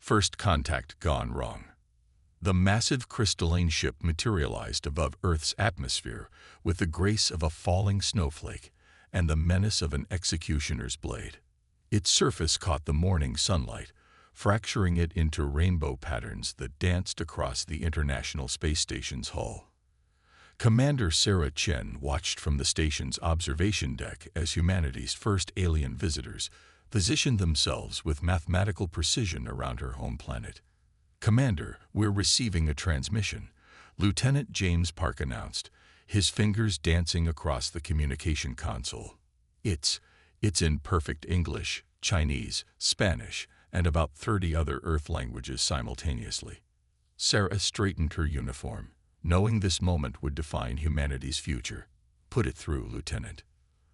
First contact gone wrong. The massive crystalline ship materialized above Earth's atmosphere with the grace of a falling snowflake and the menace of an executioner's blade. Its surface caught the morning sunlight, fracturing it into rainbow patterns that danced across the International Space Station's hull. Commander Sarah Chen watched from the station's observation deck as humanity's first alien visitors positioned themselves with mathematical precision around her home planet. "Commander, we're receiving a transmission," Lieutenant James Park announced, his fingers dancing across the communication console. It's in perfect English, Chinese, Spanish, and about 30 other Earth languages simultaneously. Sarah straightened her uniform, knowing this moment would define humanity's future. "Put it through, Lieutenant."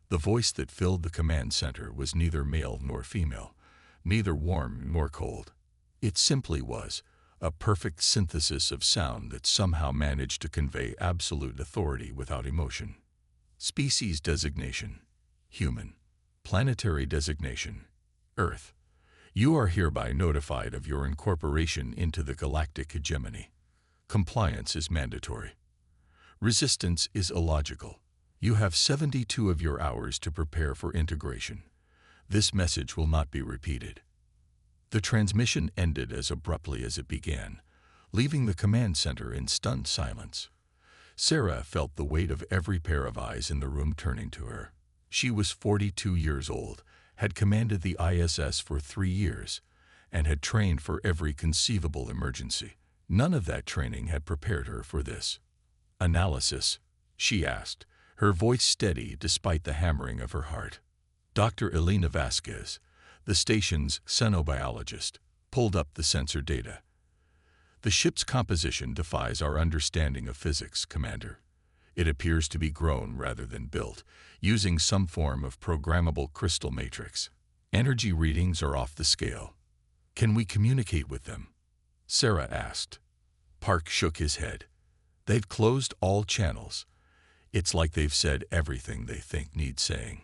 The voice that filled the command center was neither male nor female, neither warm nor cold. It simply was a perfect synthesis of sound that somehow managed to convey absolute authority without emotion. Species designation: human. Planetary designation: Earth. You are hereby notified of your incorporation into the galactic hegemony. Compliance is mandatory. Resistance is illogical. You have 72 of your hours to prepare for integration. This message will not be repeated. The transmission ended as abruptly as it began, leaving the command center in stunned silence. Sarah felt the weight of every pair of eyes in the room turning to her. She was 42 years old, had commanded the ISS for 3 years, and had trained for every conceivable emergency. None of that training had prepared her for this. "Analysis?" she asked, her voice steady despite the hammering of her heart. Dr. Elena Vasquez, the station's xenobiologist, pulled up the sensor data. "The ship's composition defies our understanding of physics, Commander. It appears to be grown rather than built, using some form of programmable crystal matrix. Energy readings are off the scale. Can we communicate with them?" Sarah asked. Park shook his head. "They've closed all channels. It's like they've said everything they think needs saying."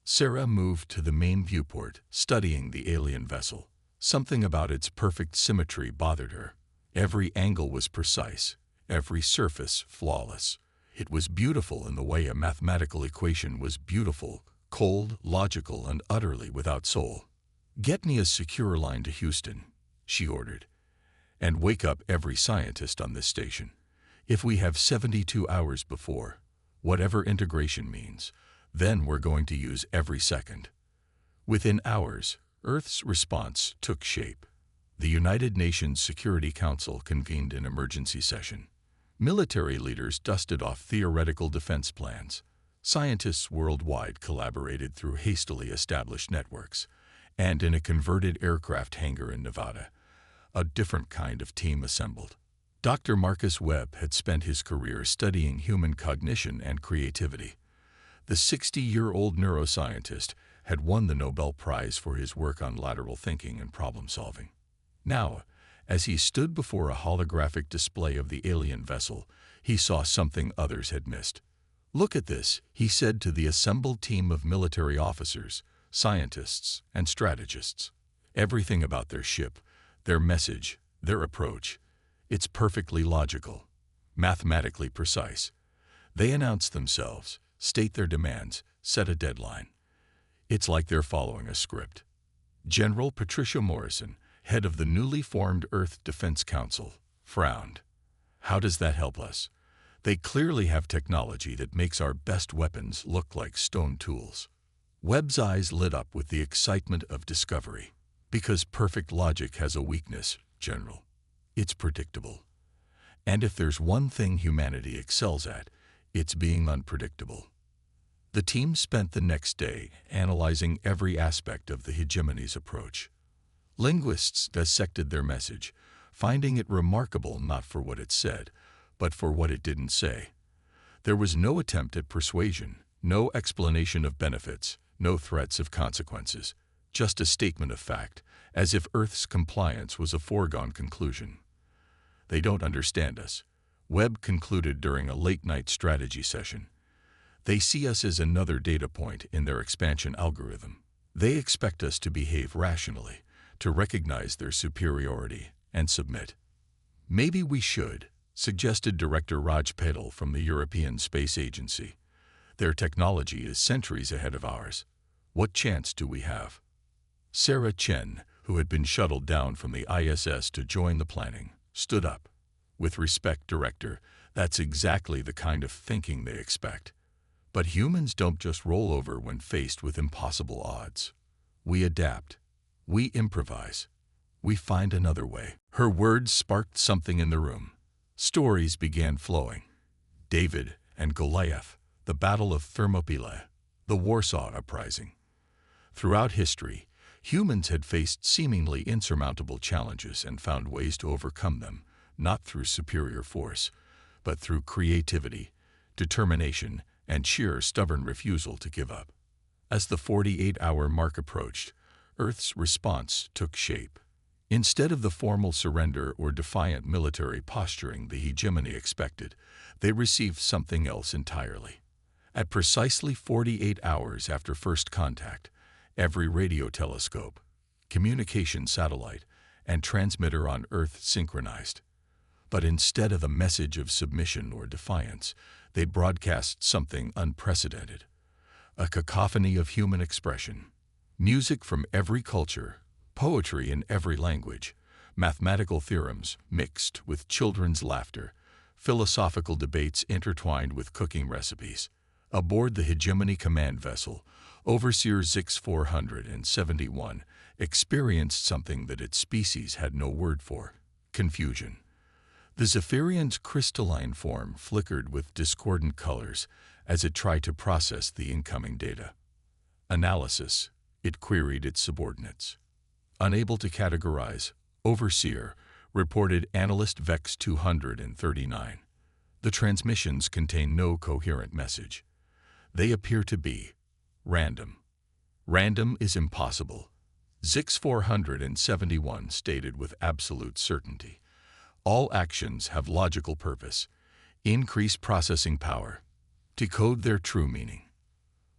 Sarah moved to the main viewport, studying the alien vessel. Something about its perfect symmetry bothered her. Every angle was precise, every surface flawless. It was beautiful in the way a mathematical equation was beautiful, cold, logical, and utterly without soul. "Get me a secure line to Houston," she ordered, "and wake up every scientist on this station. If we have 72 hours before, whatever integration means, then we're going to use every second." Within hours, Earth's response took shape. The United Nations Security Council convened an emergency session. Military leaders dusted off theoretical defense plans. Scientists worldwide collaborated through hastily established networks, and in a converted aircraft hangar in Nevada, a different kind of team assembled. Dr. Marcus Webb had spent his career studying human cognition and creativity. The 60-year-old neuroscientist had won the Nobel Prize for his work on lateral thinking and problem-solving. Now, as he stood before a holographic display of the alien vessel, he saw something others had missed. "Look at this," he said to the assembled team of military officers, scientists, and strategists. "Everything about their ship, their message, their approach, it's perfectly logical, mathematically precise. They announce themselves, state their demands, set a deadline. It's like they're following a script." General Patricia Morrison, head of the newly formed Earth Defense Council, frowned. "How does that help us? They clearly have technology that makes our best weapons look like stone tools." Webb's eyes lit up with the excitement of discovery. "Because perfect logic has a weakness, General. It's predictable. And if there's one thing humanity excels at, it's being unpredictable." The team spent the next day analyzing every aspect of the hegemony's approach. Linguists dissected their message, finding it remarkable not for what it said, but for what it didn't say. There was no attempt at persuasion, no explanation of benefits, no threats of consequences, just a statement of fact, as if Earth's compliance was a foregone conclusion. "They don't understand us," Webb concluded during a late-night strategy session. "They see us as another data point in their expansion algorithm. They expect us to behave rationally, to recognize their superiority and submit. "Maybe we should," suggested Director Raj Patel from the European Space Agency. "Their technology is centuries ahead of ours. What chance do we have?" Sarah Chen, who had been shuttled down from the ISS to join the planning, stood up. "With respect, Director, that's exactly the kind of thinking they expect. But humans don't just roll over when faced with impossible odds. We adapt. We improvise. We find another way." Her words sparked something in the room. Stories began flowing. David and Goliath, the Battle of Thermopylae, the Warsaw Uprising. Throughout history, humans had faced seemingly insurmountable challenges and found ways to overcome them, not through superior force, but through creativity, determination, and sheer stubborn refusal to give up. As the 48-hour mark approached, Earth's response took shape. Instead of the formal surrender or defiant military posturing the hegemony expected, they received something else entirely. At precisely 48 hours after first contact, every radio telescope, communication satellite, and transmitter on Earth synchronized. But instead of a message of submission or defiance, they broadcast something unprecedented. A cacophony of human expression. Music from every culture, poetry in every language, mathematical theorems mixed with children's laughter, philosophical debates intertwined with cooking recipes. Aboard the Hegemony command vessel, Overseer Zix 471 experienced something that its species had no word for: confusion. The Zephyrian's crystalline form flickered with discordant colors as it tried to process the incoming data. Analysis, it queried its subordinates. Unable to categorize, Overseer reported Analyst Vex 239. The transmissions contain no coherent message. They appear to be random. Random is impossible, Zix 471 stated with absolute certainty. All actions have logical purpose, increase processing power, decode their true meaning.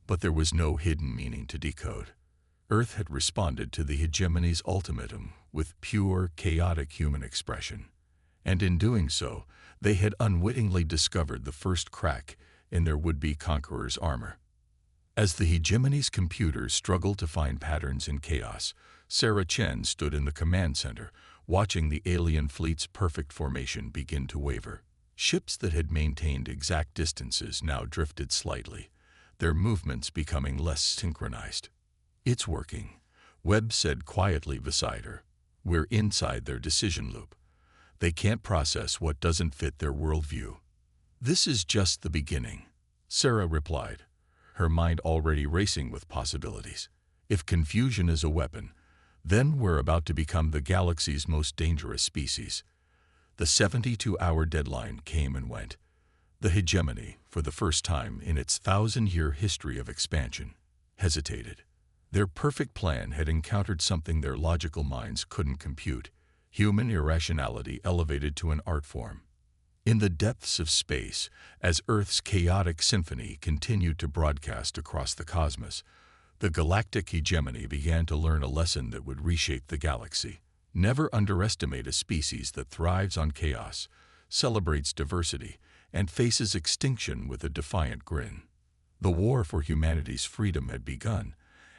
But there was no hidden meaning to decode. Earth had responded to the hegemony's ultimatum with pure, chaotic human expression. And in doing so, they had unwittingly discovered the first crack in their would-be conqueror's armor. As the hegemony's computers struggled to find patterns in chaos, Sarah Chen stood in the command center, watching the alien fleet's perfect formation begin to waver. Ships that had maintained exact distances now drifted slightly, their movements becoming less synchronized. "It's working," Webb said quietly beside her. "We're inside their decision loop. They can't process what doesn't fit their worldview." "This is just the beginning," Sarah replied, her mind already racing with possibilities. "If confusion is a weapon, then we're about to become the galaxy's most dangerous species." The 72-hour deadline came and went. The hegemony, for the first time in its 1,000-year history of expansion, hesitated. Their perfect plan had encountered something their logical minds couldn't compute: human irrationality elevated to an art form. In the depths of space, as Earth's chaotic symphony continued to broadcast across the cosmos, the galactic hegemony began to learn a lesson that would reshape the galaxy. Never underestimate a species that thrives on chaos, celebrates diversity, and faces extinction with a defiant grin. The war for humanity's freedom had begun,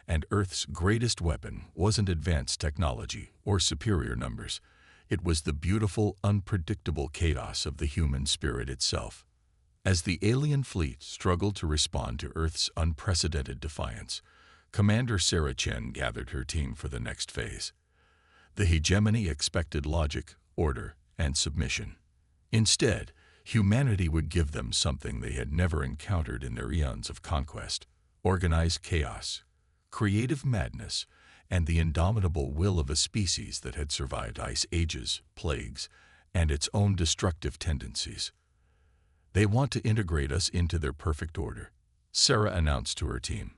and Earth's greatest weapon wasn't advanced technology or superior numbers. It was the beautiful, unpredictable chaos of the human spirit itself. As the alien fleet struggled to respond to Earth's unprecedented defiance, Commander Sarah Chen gathered her team for the next phase. The hegemony expected logic, order, and submission. Instead, humanity would give them something they had never encountered in their eons of conquest: organized chaos, creative madness, and the indomitable will of a species that had survived ice ages, plagues, and its own destructive tendencies. "They want to integrate us into their perfect order," Sarah announced to her team.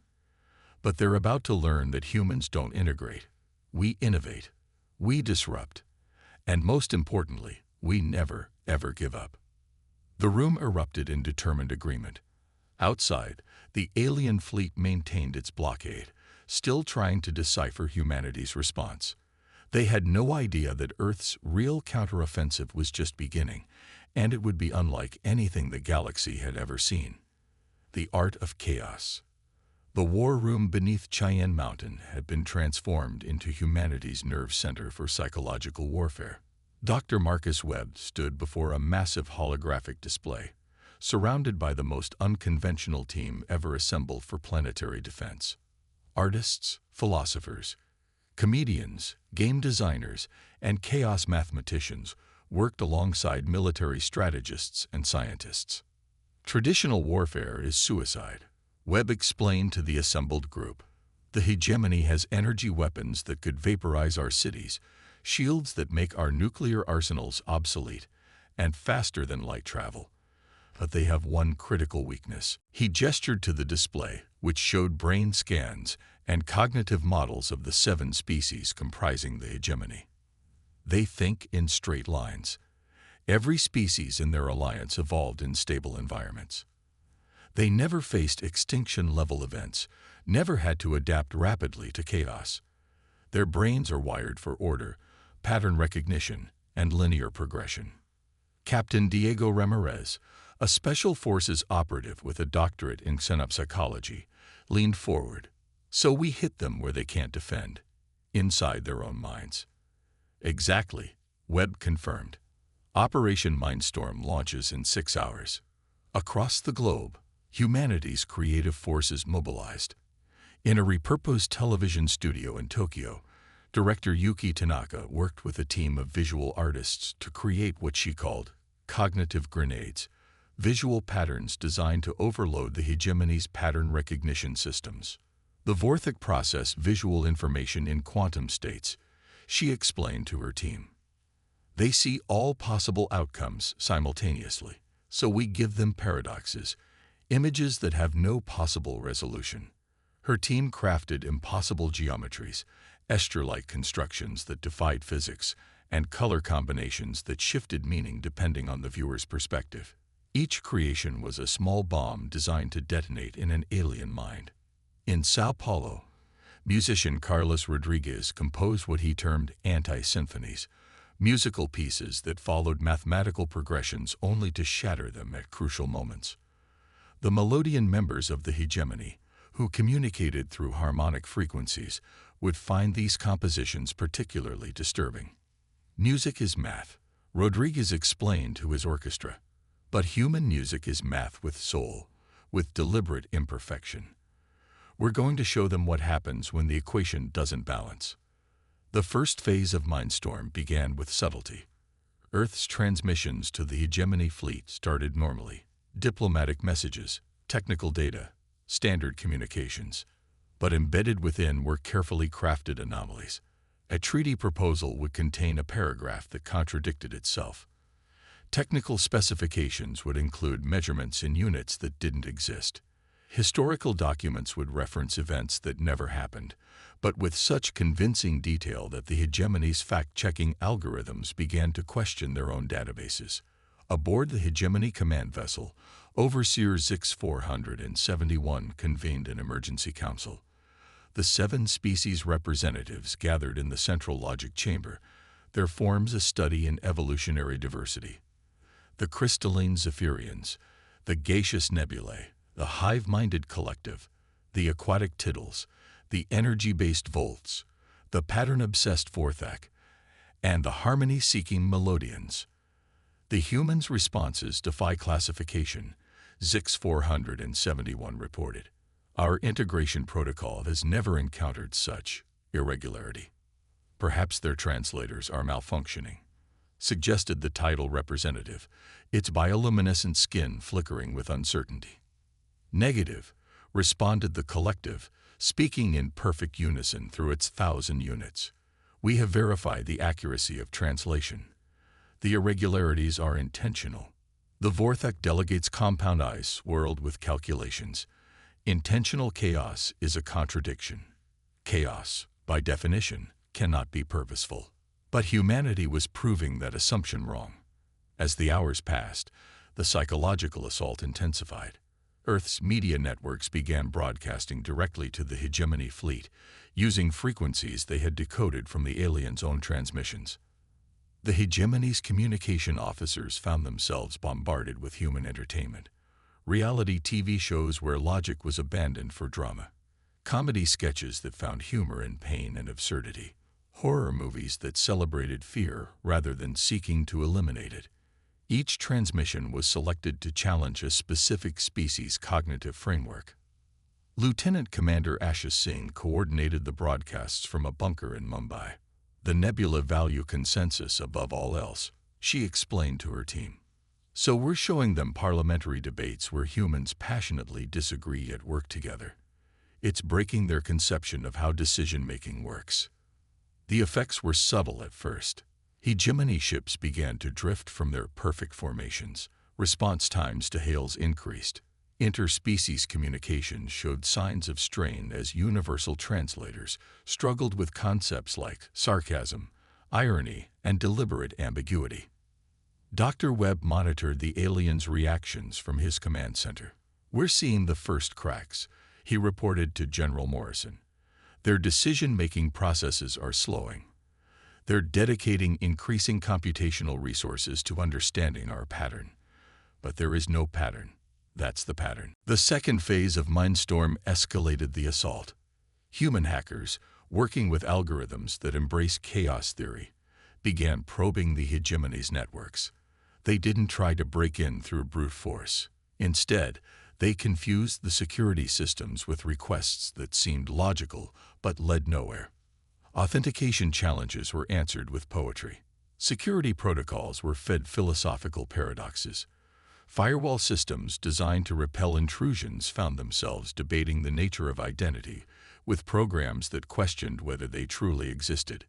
"But they're about to learn that humans don't integrate. We innovate. We disrupt. And most importantly, we never, ever give up." The room erupted in determined agreement. Outside, the alien fleet maintained its blockade, still trying to decipher humanity's response. They had no idea that Earth's real counteroffensive was just beginning, and it would be unlike anything the galaxy had ever seen. The art of chaos. The war room beneath Cheyenne Mountain had been transformed into humanity's nerve center for psychological warfare. Dr. Marcus Webb stood before a massive holographic display, surrounded by the most unconventional team ever assembled for planetary defense. Artists, philosophers, comedians, game designers, and chaos mathematicians worked alongside military strategists and scientists. Traditional warfare is suicide, Webb explained to the assembled group. The hegemony has energy weapons that could vaporize our cities, shields that make our nuclear arsenals obsolete, and faster than light travel. But they have one critical weakness. He gestured to the display, which showed brain scans and cognitive models of the 7 species comprising the hegemony. They think in straight lines. Every species in their alliance evolved in stable environments. They never faced extinction-level events, never had to adapt rapidly to chaos. Their brains are wired for order, pattern recognition, and linear progression. Captain Diego Ramirez, a Special Forces operative with a doctorate in xenopsychology, leaned forward. So we hit them where they can't defend, inside their own minds. Exactly, Webb confirmed. Operation Mindstorm launches in 6 hours. Across the globe, humanity's creative forces mobilized. In a repurposed television studio in Tokyo, director Yuki Tanaka worked with a team of visual artists to create what she called cognitive grenades, visual patterns designed to overload the hegemony's pattern recognition systems. The Vorthik process visual information in quantum states, she explained to her team. They see all possible outcomes simultaneously, so we give them paradoxes, images that have no possible resolution. Her team crafted impossible geometries, Escher-like constructions that defied physics, and color combinations that shifted meaning depending on the viewer's perspective. Each creation was a small bomb designed to detonate in an alien mind. In Sao Paulo, musician Carlos Rodriguez composed what he termed anti-symphonies, musical pieces that followed mathematical progressions only to shatter them at crucial moments. The melodian members of the hegemony, who communicated through harmonic frequencies, would find these compositions particularly disturbing. Music is math, Rodriguez explained to his orchestra. But human music is math with soul, with deliberate imperfection. We're going to show them what happens when the equation doesn't balance. The first phase of Mindstorm began with subtlety. Earth's transmissions to the hegemony fleet started normally. Diplomatic messages, technical data, standard communications. But embedded within were carefully crafted anomalies. A treaty proposal would contain a paragraph that contradicted itself. Technical specifications would include measurements in units that didn't exist. Historical documents would reference events that never happened, but with such convincing detail that the hegemony's fact-checking algorithms began to question their own databases. Aboard the hegemony command vessel, Overseer Zix 471 convened an emergency council. The 7 species representatives gathered in the central logic chamber. There forms a study in evolutionary diversity. The crystalline Zephyrians, the gaseous nebulae, the hive-minded collective, the aquatic tittles, the energy-based volts, the pattern-obsessed Vorthak, and the harmony-seeking melodians. The humans' responses defy classification, Zix 471 reported. Our integration protocol has never encountered such irregularity. Perhaps their translators are malfunctioning, suggested the tidal representative, its bioluminescent skin flickering with uncertainty. Negative, responded the collective, speaking in perfect unison through its 1,000 units. We have verified the accuracy of translation. The irregularities are intentional. The Vorthak delegates compound eyes swirled with calculations. Intentional chaos is a contradiction. Chaos, by definition, cannot be purposeful. But humanity was proving that assumption wrong. As the hours passed, the psychological assault intensified. Earth's media networks began broadcasting directly to the hegemony fleet, using frequencies they had decoded from the aliens' own transmissions. The hegemony's communication officers found themselves bombarded with human entertainment. Reality TV shows where logic was abandoned for drama. Comedy sketches that found humor in pain and absurdity. Horror movies that celebrated fear rather than seeking to eliminate it. Each transmission was selected to challenge a specific species' cognitive framework. Lieutenant Commander Ashish Singh coordinated the broadcasts from a bunker in Mumbai. The nebula value consensus above all else, she explained to her team. So we're showing them parliamentary debates where humans passionately disagree yet work together. It's breaking their conception of how decision-making works. The effects were subtle at first. Hegemony ships began to drift from their perfect formations. Response times to hails increased. Interspecies communication showed signs of strain as universal translators struggled with concepts like sarcasm, irony, and deliberate ambiguity. Dr. Webb monitored the aliens' reactions from his command center. "We're seeing the first cracks," he reported to General Morrison. "Their decision-making processes are slowing. They're dedicating increasing computational resources to understanding our pattern. But there is no pattern. That's the pattern." The second phase of Mindstorm escalated the assault. Human hackers, working with algorithms that embrace chaos theory, began probing the hegemony's networks. They didn't try to break in through brute force. Instead, they confused the security systems with requests that seemed logical but led nowhere. Authentication challenges were answered with poetry. Security protocols were fed philosophical paradoxes. Firewall systems designed to repel intrusions found themselves debating the nature of identity with programs that questioned whether they truly existed.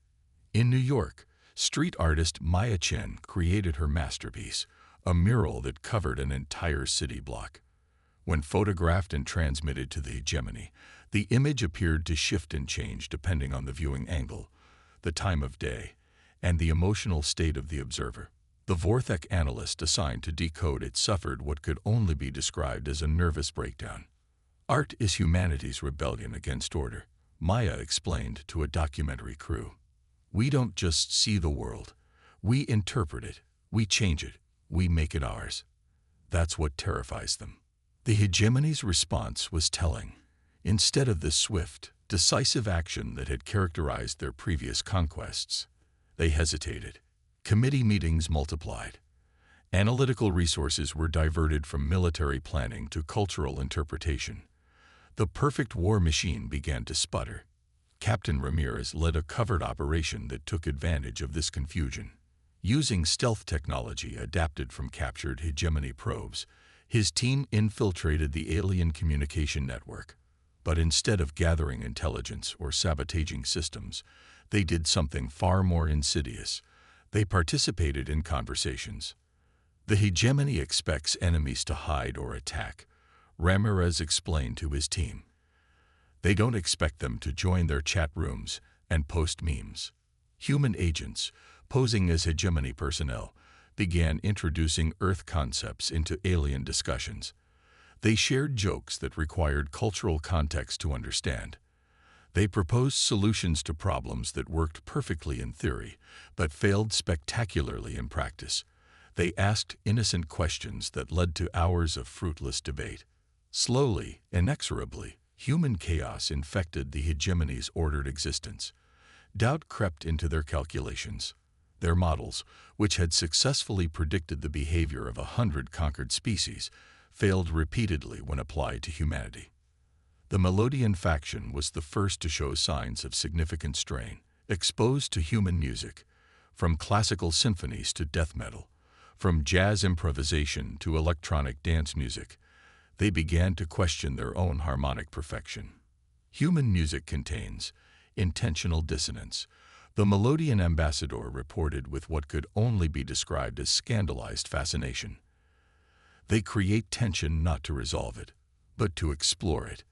In New York, street artist Maya Chen created her masterpiece, a mural that covered an entire city block. When photographed and transmitted to the hegemony, the image appeared to shift and change depending on the viewing angle, the time of day, and the emotional state of the observer. The Vorthek analyst assigned to decode it suffered what could only be described as a nervous breakdown. "Art is humanity's rebellion against order," Maya explained to a documentary crew. "We don't just see the world. We interpret it, we change it, we make it ours. That's what terrifies them." The hegemony's response was telling. Instead of the swift, decisive action that had characterized their previous conquests, they hesitated. Committee meetings multiplied. Analytical resources were diverted from military planning to cultural interpretation. The perfect war machine began to sputter. Captain Ramirez led a covert operation that took advantage of this confusion. Using stealth technology adapted from captured hegemony probes, his team infiltrated the alien communication network. But instead of gathering intelligence or sabotaging systems, they did something far more insidious. They participated in conversations. The hegemony expects enemies to hide or attack, Ramirez explained to his team. They don't expect them to join their chat rooms and post memes. Human agents, posing as hegemony personnel, began introducing Earth concepts into alien discussions. They shared jokes that required cultural context to understand. They proposed solutions to problems that worked perfectly in theory, but failed spectacularly in practice. They asked innocent questions that led to hours of fruitless debate. Slowly, inexorably, human chaos infected the hegemony's ordered existence. Doubt crept into their calculations. Their models, which had successfully predicted the behavior of 100 conquered species, failed repeatedly when applied to humanity. The Melodian faction was the first to show signs of significant strain, exposed to human music, from classical symphonies to death metal, from jazz improvisation to electronic dance music. They began to question their own harmonic perfection. Human music contains intentional dissonance. The Melodian ambassador reported with what could only be described as scandalized fascination. They create tension not to resolve it, but to explore it.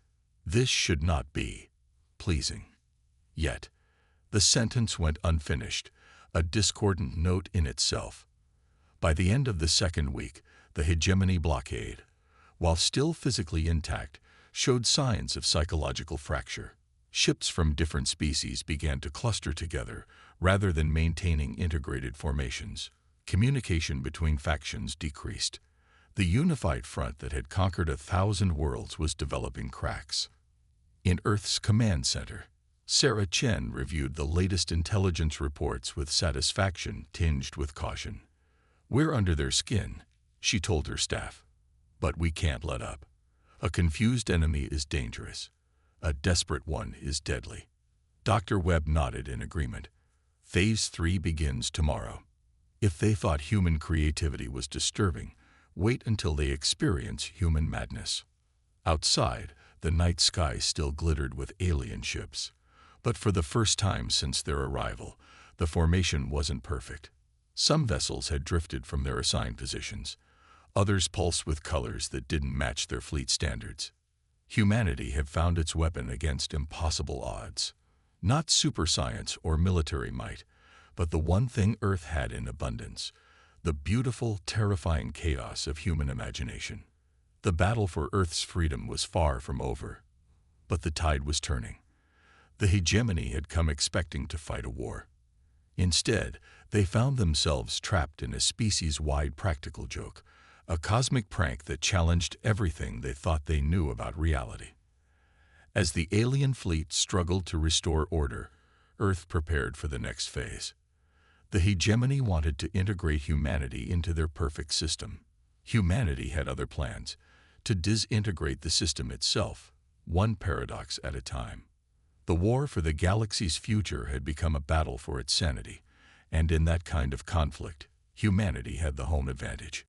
This should not be pleasing. Yet, the sentence went unfinished, a discordant note in itself. By the end of the second week, the hegemony blockade, while still physically intact, showed signs of psychological fracture. Ships from different species began to cluster together rather than maintaining integrated formations. Communication between factions decreased. The unified front that had conquered 1,000 worlds was developing cracks. In Earth's command center, Sarah Chen reviewed the latest intelligence reports with satisfaction tinged with caution. "We're under their skin," she told her staff. "But we can't let up. A confused enemy is dangerous. A desperate one is deadly." Dr. Webb nodded in agreement. "Phase 3 begins tomorrow. If they thought human creativity was disturbing, wait until they experience human madness." Outside, the night sky still glittered with alien ships. But for the first time since their arrival, the formation wasn't perfect. Some vessels had drifted from their assigned positions. Others pulsed with colors that didn't match their fleet standards. Humanity had found its weapon against impossible odds. Not super science or military might, but the one thing Earth had in abundance: the beautiful, terrifying chaos of human imagination. The battle for Earth's freedom was far from over. But the tide was turning. The hegemony had come expecting to fight a war. Instead, they found themselves trapped in a species-wide practical joke, a cosmic prank that challenged everything they thought they knew about reality. As the alien fleet struggled to restore order, Earth prepared for the next phase. The hegemony wanted to integrate humanity into their perfect system. Humanity had other plans: to disintegrate the system itself, one paradox at a time. The war for the galaxy's future had become a battle for its sanity, and in that kind of conflict, humanity had the home advantage.